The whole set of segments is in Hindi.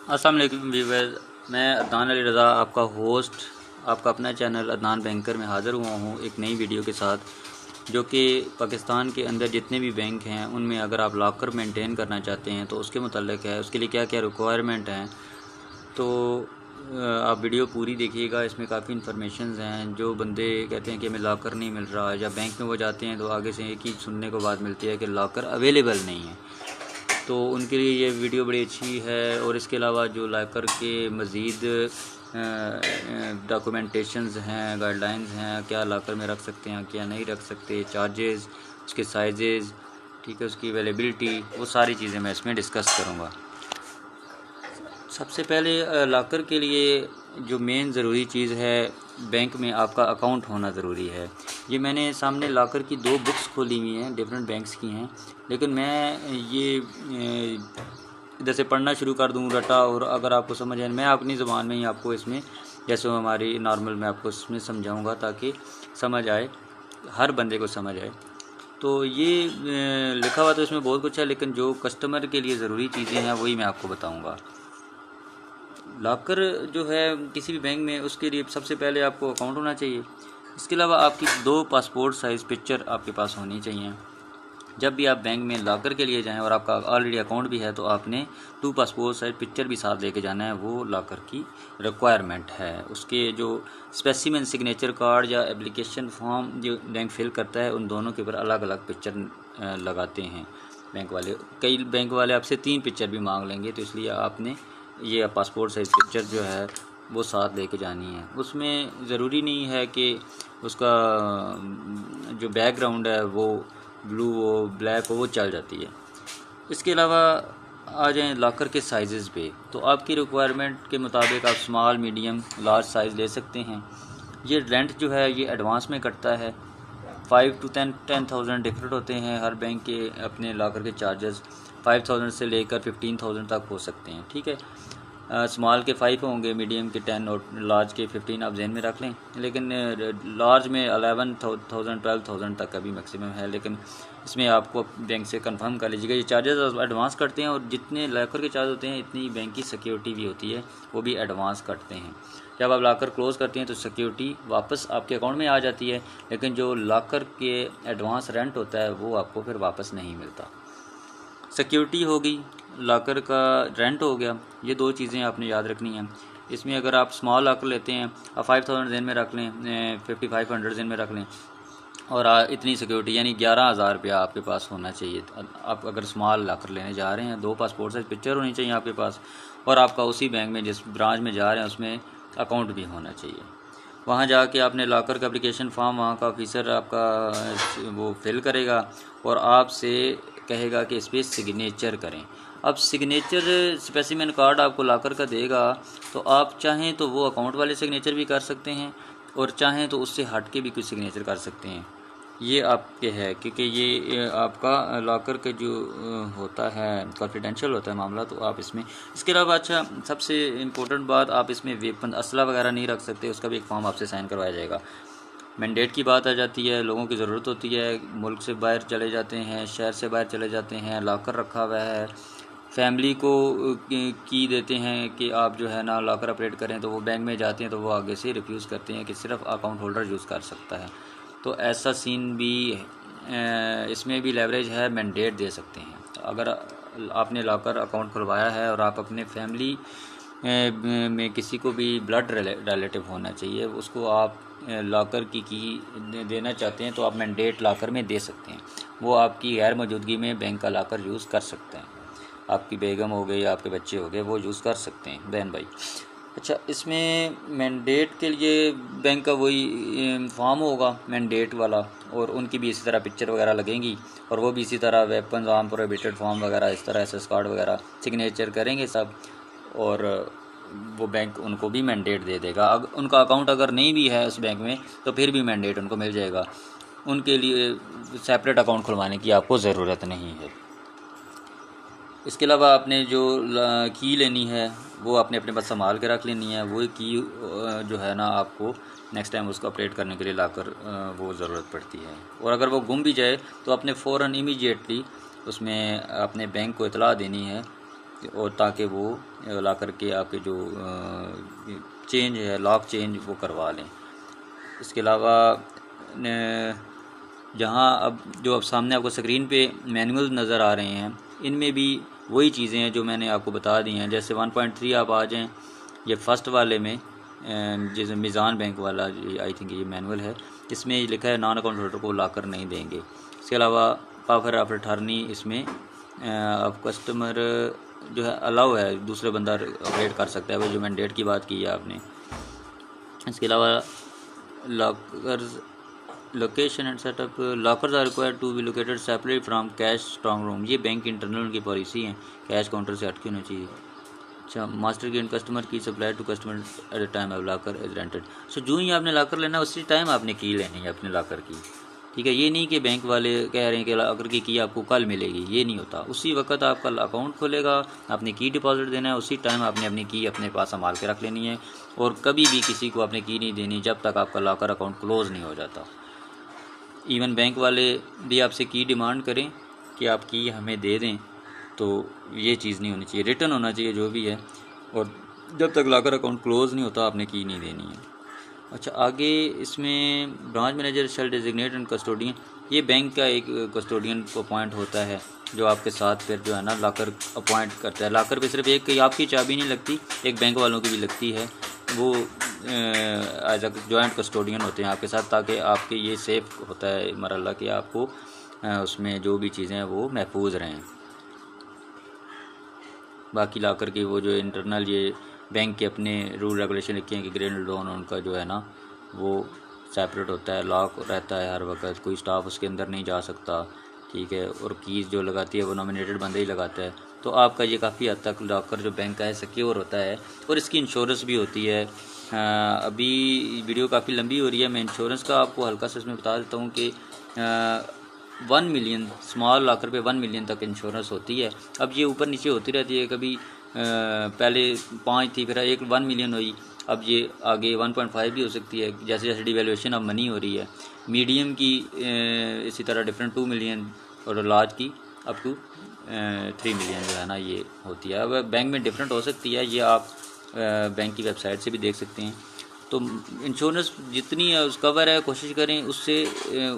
अस्सलाम वालेकुम व्यूअर्स, मैं अदनान अली रज़ा आपका होस्ट, आपका अपना चैनल अदनान बैंकर में हाज़िर हुआ हूँ एक नई वीडियो के साथ, जो कि पाकिस्तान के अंदर जितने भी बैंक हैं उनमें अगर आप लॉकर मेंटेन करना चाहते हैं तो उसके मुतल्लिक़ है, उसके लिए क्या क्या रिक्वायरमेंट हैं। तो आप वीडियो पूरी देखिएगा, इसमें काफ़ी इन्फॉर्मेशंस हैं। जो बंदे कहते हैं कि हमें लॉकर नहीं मिल रहा है, या बैंक में वो जाते हैं तो आगे से एक ही सुनने को बात मिलती है कि लॉकर अवेलेबल नहीं है, तो उनके लिए ये वीडियो बड़ी अच्छी है। और इसके अलावा जो लॉकर के मज़ीद डॉक्यूमेंटेशंस हैं, गाइडलाइंस हैं, क्या लॉकर में रख सकते हैं, क्या नहीं रख सकते, चार्जेस, उसके साइजेज़, ठीक है, उसकी अवेलेबिलिटी, वो सारी चीज़ें मैं इसमें डिस्कस करूँगा। सबसे पहले लॉकर के लिए जो मेन ज़रूरी चीज़ है, बैंक में आपका अकाउंट होना ज़रूरी है। ये मैंने सामने लॉकर की 2 बुक्स खोली हुई हैं, डिफरेंट बैंक्स की हैं, लेकिन मैं ये इधर से पढ़ना शुरू कर दूँ रटा, और अगर आपको समझ आए, मैं अपनी ज़ुबान में ही आपको इसमें, जैसे हमारी नॉर्मल, मैं आपको इसमें समझाऊँगा ताकि समझ आए, हर बंदे को समझ आए। तो ये लिखा हुआ तो इसमें बहुत कुछ है, लेकिन जो कस्टमर के लिए ज़रूरी चीज़ें हैं वही मैं आपको बताऊँगा। लॉकर जो है किसी भी बैंक में, उसके लिए सबसे पहले आपको अकाउंट होना चाहिए। इसके अलावा आपकी 2 पासपोर्ट साइज़ पिक्चर आपके पास होनी चाहिए। जब भी आप बैंक में लॉकर के लिए जाएं और आपका ऑलरेडी अकाउंट भी है तो आपने 2 पासपोर्ट साइज़ पिक्चर भी साथ लेके जाना है, वो लॉकर की रिक्वायरमेंट है। उसके जो स्पेसिमेन सिग्नेचर कार्ड या एप्लीकेशन फॉर्म जो बैंक फिल करता है, उन दोनों के ऊपर अलग अलग पिक्चर लगाते हैं बैंक वाले। कई बैंक वाले आपसे 3 पिक्चर भी मांग लेंगे, तो इसलिए आपने ये पासपोर्ट साइज़ पिक्चर जो है वो साथ लेके जानी है। उसमें ज़रूरी नहीं है कि उसका जो बैकग्राउंड है वो ब्लू हो, ब्लैक हो, वो चल जाती है। इसके अलावा आ जाएँ लॉकर के साइज़ पे, तो आपकी रिक्वायरमेंट के मुताबिक आप स्मॉल, मीडियम, लार्ज साइज़ ले सकते हैं। ये रेंट जो है ये एडवांस में कटता है। 5 to 10,000 डिफरेंट होते हैं हर बैंक के अपने लॉकर के चार्जेस। 5,000 से लेकर 15,000 तक हो सकते हैं, ठीक है। स्मॉल के 5 होंगे, मीडियम के 10 और लार्ज के 15 आप जहन में रख लें। लेकिन लार्ज में 11,000 12,000 तक का भी मैक्सिमम है, लेकिन इसमें आपको बैंक से कंफर्म कर लीजिएगा। ये चार्जेस एडवांस कटते हैं, और जितने लॉकर के चार्ज होते हैं इतनी बैंक की सिक्योरिटी भी होती है, वो भी एडवांस कटते हैं। जब आप लॉकर क्लोज़ करते हैं तो सिक्योरिटी वापस आपके अकाउंट में आ जाती है, लेकिन जो लॉकर के एडवांस रेंट होता है वो आपको फिर वापस नहीं मिलता। सिक्योरिटी होगी, लॉकर का रेंट हो गया, ये 2 चीज़ें आपने याद रखनी हैं। इसमें अगर आप स्मॉल लॉकर लेते हैं, आप 5,000 जेन में रख लें, 5500 जेन में रख लें, और इतनी सिक्योरिटी यानी 11,000 रुपया आपके पास होना चाहिए। आप अगर स्मॉल लॉकर लेने जा रहे हैं, 2 पासपोर्ट साइज पिक्चर होनी चाहिए आपके पास, और आपका उसी बैंक में जिस ब्रांच में जा रहे हैं उसमें अकाउंट भी होना चाहिए। वहाँ जाके आपने लॉकर का एप्लीकेशन फॉर्म, वहाँ का ऑफिसर आपका वो फिल करेगा और आपसे कहेगा कि इस पर सिग्नेचर करें। अब सिग्नेचर स्पेसिमेन कार्ड आपको लॉकर का देगा, तो आप चाहें तो वो अकाउंट वाले सिग्नेचर भी कर सकते हैं, और चाहें तो उससे हट के भी कुछ सिग्नेचर कर सकते हैं। ये आपके है, क्योंकि ये आपका लॉकर के जो होता है कॉन्फिडेंशियल होता है मामला, तो आप इसमें। इसके अलावा अच्छा, सबसे इम्पोर्टेंट बात, आप इसमें वेपन, असला वगैरह नहीं रख सकते, उसका भी एक फॉर्म आपसे साइन करवाया जाएगा। मैंडेट की बात आ जाती है, लोगों की ज़रूरत होती है, मुल्क से बाहर चले जाते हैं, शहर से बाहर चले जाते हैं, लॉकर रखा हुआ है, फैमिली को की देते हैं कि आप जो है ना लॉकर ऑपरेट करें, तो वो बैंक में जाते हैं तो वो आगे से रिफ्यूज़ करते हैं कि सिर्फ अकाउंट होल्डर यूज़ कर सकता है। तो ऐसा सीन भी इसमें भी लेवरेज है, मैंडेट दे सकते हैं। अगर आपने लॉकर अकाउंट खुलवाया है और आप अपने फैमिली में किसी को भी ब्लड रिलेटिव होना चाहिए, उसको आप लॉकर की देना चाहते हैं, तो आप मैंडेट लॉकर में दे सकते हैं। वो आपकी गैर मौजूदगी में बैंक का लॉकर यूज़ कर सकते हैं। आपकी बेगम हो गई, आपके बच्चे हो गए, वो यूज़ कर सकते हैं, बहन भाई। अच्छा, इसमें मैंडेट के लिए बैंक का वही फॉर्म होगा मैंडेट वाला, और उनकी भी इसी तरह पिक्चर वगैरह लगेंगी, और वो भी इसी तरह वेपन आर्म प्रोहिबिटेड फॉर्म वगैरह, इस तरह एसएस कार्ड वगैरह सिग्नेचर करेंगे सब, और वो बैंक उनको भी मैंडेट दे देगा। उनका अकाउंट अगर नहीं भी है उस बैंक में, तो फिर भी मैंडेट उनको मिल जाएगा। उनके लिए सेपरेट अकाउंट खुलवाने की आपको ज़रूरत नहीं है। इसके अलावा आपने जो की लेनी है वो आपने अपने पास संभाल के रख लेनी है। वो की जो है ना, आपको नेक्स्ट टाइम उसको अपडेट करने के लिए लाकर वो ज़रूरत पड़ती है। और अगर वो गुम भी जाए तो आपने फ़ौरन इमीडिएटली उसमें अपने बैंक को इतला देनी है और ताकि वो ला करके आपके जो चेंज है, लॉक चेंज वो करवा लें। इसके अलावा जहाँ अब सामने आपको स्क्रीन पे मैनुअल नज़र आ रहे हैं, इनमें भी वही चीज़ें हैं जो मैंने आपको बता दी हैं। जैसे 1.3 आप आ जाएँ, ये फर्स्ट वाले में जैसे मीज़ान बैंक वाला, आई थिंक ये मैनुअल है, इसमें लिखा है नॉन अकाउंट होल्डर को लाकर नहीं देंगे। इसके अलावा पावर ऑफ अटॉर्नी, इसमें अब कस्टमर जो है अलाउ है, दूसरे बंदा ऑपरेट कर सकता है, वो जो मैंडेट की बात की है आपने। इसके अलावा lockers location and setup, lockers are required to be located separate from cash strong room. ये बैंक इंटरनल की पॉलिसी है, कैश काउंटर से हटके होना चाहिए। अच्छा, master key and customer key supply to customer at the time of locker is rented. So जो ही आपने लॉकर लेना उसी टाइम आपने की लेनी है अपने लॉकर की, ठीक है। ये नहीं कि बैंक वाले कह रहे हैं कि लॉकर की आपको कल मिलेगी, ये नहीं होता। उसी वक्त आपका अकाउंट खुलेगा, आपने की डिपॉजिट देना है, उसी टाइम आपने अपनी की अपने पास संभाल के रख लेनी है, और कभी भी किसी को आपने की नहीं देनी जब तक आपका लॉकर अकाउंट क्लोज़ नहीं हो जाता। इवन बैंक वाले भी आपसे की डिमांड करें कि आप की हमें दे दें, तो ये चीज़ नहीं होनी चाहिए, रिटर्न होना चाहिए जो भी है, और जब तक लॉकर अकाउंट क्लोज़ नहीं होता आपने की नहीं देनी है। अच्छा, आगे इसमें branch manager shall designate and custodian, ये बैंक का एक कस्टोडियन अपॉइंट होता है जो आपके साथ फिर जो है ना लॉकर अपॉइंट करता है। लॉकर पे सिर्फ एक आपकी चाबी नहीं लगती, एक बैंक वालों की भी लगती है, वो एज अ जॉइंट कस्टोडियन होते हैं आपके साथ, ताकि आपके ये सेफ होता है मरल्ला कि आपको उसमें जो भी चीज़ें हैं वो महफूज रहें। बाकी लॉकर की वो जो इंटरनल ये बैंक के अपने रूल रेगुलेशन लिखे हैं कि ग्रेड लोन उनका जो है ना वो सेपरेट होता है, लॉक रहता है हर वक्त, कोई स्टाफ उसके अंदर नहीं जा सकता, ठीक है। और कीज़ जो लगाती है वो नॉमिनेटेड बंदा ही लगाता है। तो आपका ये काफ़ी हद तक लॉकर जो बैंक का है सिक्योर होता है, और इसकी इंश्योरेंस भी होती है। अभी वीडियो काफ़ी लंबी हो रही है, मैं इंश्योरेंस का आपको हल्का सा इसमें बता देता हूँ कि 1 मिलियन स्मॉल लॉकर पे 1 मिलियन तक इंश्योरेंस होती है। अब ये ऊपर नीचे होती रहती है, कभी पहले 5 थी, फिर 1 मिलियन हुई, अब ये आगे 1.5 भी हो सकती है, जैसे जैसे डिवेल्यूशन ऑफ मनी हो रही है। मीडियम की इसी तरह डिफरेंट 2 मिलियन, और लार्ज की अप टू 3 मिलियन जो है ना ये होती है। अब बैंक में डिफरेंट हो सकती है, ये आप बैंक की वेबसाइट से भी देख सकते हैं। तो इंश्योरेंस जितनी कवर है कोशिश करें उससे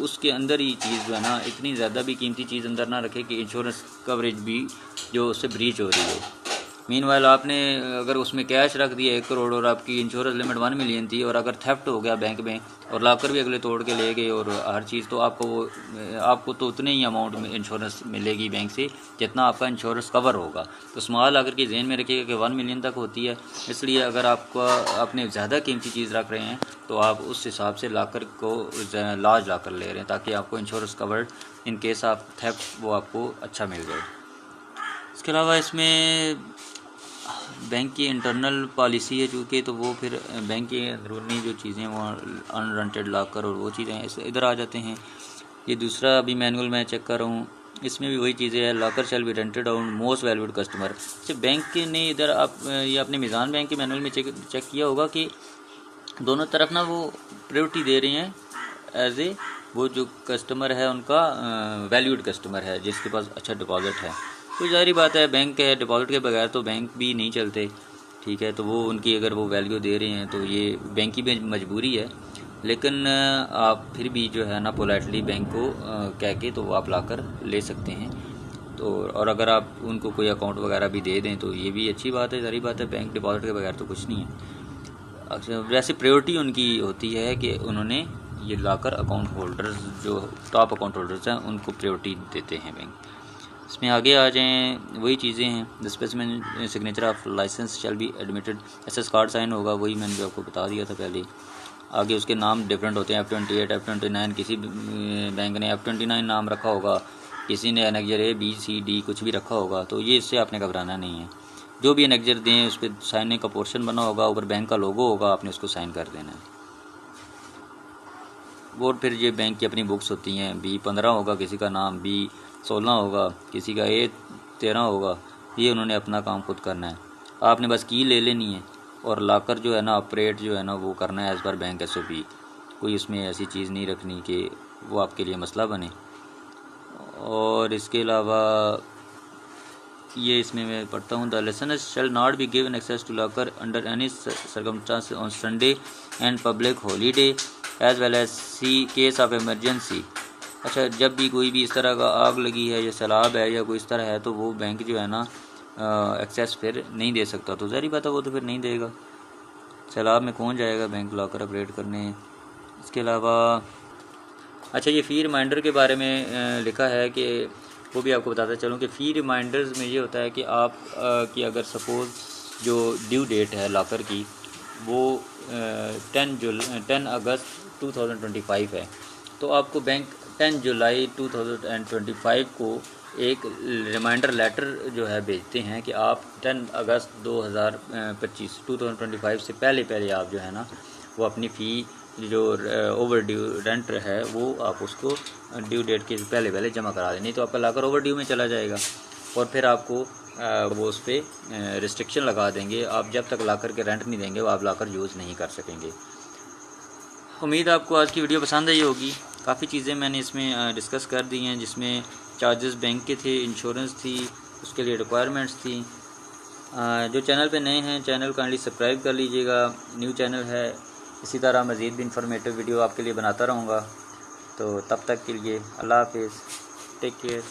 उसके अंदर ही चीज़ जो है ना, इतनी ज़्यादा भी कीमती चीज़ अंदर ना रखें कि इंश्योरेंस कवरेज भी जो उससे ब्रीच हो रही है। मीनवाइल आपने अगर उसमें कैश रख दिया 1 करोड़ और आपकी इंश्योरेंस लिमिट 1 मिलियन थी, और अगर थेफ्ट हो गया बैंक में और लॉकर भी अगले तोड़ के ले गए और हर चीज़, तो आपको तो उतने ही अमाउंट में इंश्योरेंस मिलेगी बैंक से जितना आपका इंश्योरेंस कवर होगा। तो स्मॉल अगर की जहन में रखिएगा कि 1 मिलियन तक होती है, इसलिए अगर आपने ज़्यादा कीमती चीज़ रख रहे हैं तो आप उस हिसाब से लॉकर को लार्ज लॉकर ले रहे हैं, ताकि आपको insurance cover in case of theft वो आपको अच्छा मिल जाए। इसके अलावा इसमें बैंक की इंटरनल पॉलिसी है चूँकि, तो वो फिर बैंक की अंदरूनी जो चीज़ें वो अनरेंटेड लॉकर और वो चीज़ें इधर आ जाते हैं। ये दूसरा अभी मैनुअल मैं चेक कर रहा हूँ, इसमें भी वही चीज़ें हैं, locker shall be rented on most valued customer. अच्छा, बैंक ने इधर आप ये अपने मीज़ान बैंक के मैनुअल में चेक किया होगा कि दोनों तरफ ना वो प्रायोरिटी दे रहे हैं एज ए, वो जो कस्टमर है उनका वैल्यूड कस्टमर है जिसके पास अच्छा डिपॉजिट है। तो जाहिर बात है बैंक है, डिपॉजिट के बगैर तो बैंक भी नहीं चलते, ठीक है। तो वो उनकी अगर वो वैल्यू दे रहे हैं तो ये बैंक की भी मजबूरी है, लेकिन आप फिर भी जो है ना पोलाइटली बैंक को कह के तो वो आप लाकर ले सकते हैं। तो और अगर आप उनको कोई अकाउंट वगैरह भी दे दें तो ये भी अच्छी बात है, जाहिर बात है बैंक डिपॉजिट के बगैर तो कुछ नहीं है। वैसे प्रायोरिटी उनकी होती है कि उन्होंने ये लाकर अकाउंट होल्डर्स जो टॉप अकाउंट होल्डर्स हैं उनको प्रायोरिटी देते हैं बैंक। इसमें आगे आ जाएँ, वही चीज़ें हैं, the specimen signature of licence shall be admitted, SS card sign होगा, वही मैंने जो आपको बता दिया था पहले। आगे उसके नाम डिफरेंट होते हैं, F28 F29, किसी बैंक ने F29 नाम रखा होगा, किसी ने एनेक्जर ABCD कुछ भी रखा होगा, तो ये इससे आपने घबराना नहीं है। जो भी एनेक्जर दें उस पर साइन का पोर्शन बना होगा, ऊपर बैंक का लोगो होगा, आपने उसको साइन कर देना है। वो फिर ये बैंक की अपनी बुक्स होती हैं, B15 होगा किसी का नाम, B16 होगा किसी का, A13 होगा, ये उन्होंने अपना काम खुद करना है। आपने बस की ले लेनी है और लाकर जो है ना ऑपरेट जो है ना वो करना है एज़ पर बैंक SOP। कोई इसमें ऐसी चीज़ नहीं रखनी कि वो आपके लिए मसला बने। और इसके अलावा ये इसमें मैं पढ़ता हूँ, the listeners shall not be given access to locker under any circumstance on Sunday and public holiday as well as see case of emergency. अच्छा, जब भी कोई भी इस तरह का आग लगी है या सैलाब है या कोई इस तरह है तो वो बैंक जो है ना एक्सेस फिर नहीं दे सकता। तो ज़ाहिर बात है वो तो फिर नहीं देगा, सैलाब में कौन जाएगा बैंक लॉकर ऑपरेट करने। इसके अलावा अच्छा, ये फ़ी रिमाइंडर के बारे में लिखा है कि वो भी आपको बताता चलूँ कि फ़ी रिमाइंडर्स में ये होता है कि आप कि अगर सपोज़ जो ड्यू डेट है लॉकर की वो 10 अगस्त 2025 है, तो आपको बैंक 10 जुलाई 2025 को एक रिमाइंडर लेटर जो है भेजते हैं कि आप 10 अगस्त 2025 से पहले आप जो है ना वो अपनी फ़ी जो ओवर ड्यू रेंट है वो आप उसको ड्यू डेट के पहले जमा करा दें, नहीं तो आपका लॉकर ओवर ड्यू में चला जाएगा और फिर आपको वो उस पर रिस्ट्रिक्शन लगा देंगे। आप जब तक लॉकर के रेंट नहीं देंगे वो आप लॉकर यूज़ नहीं कर सकेंगे। उम्मीद आपको आज की वीडियो पसंद आई होगी। काफ़ी चीज़ें मैंने इसमें डिस्कस कर दी हैं, जिसमें चार्जेस बैंक के थे, इंश्योरेंस थी, उसके लिए रिक्वायरमेंट्स थी। जो चैनल पे नए हैं चैनल काइंडली सब्सक्राइब कर लीजिएगा, न्यू चैनल है। इसी तरह मज़ीद भी इंफॉर्मेटिव वीडियो आपके लिए बनाता रहूँगा। तो तब तक के लिए अल्लाह हाफिज़, टेक केयर।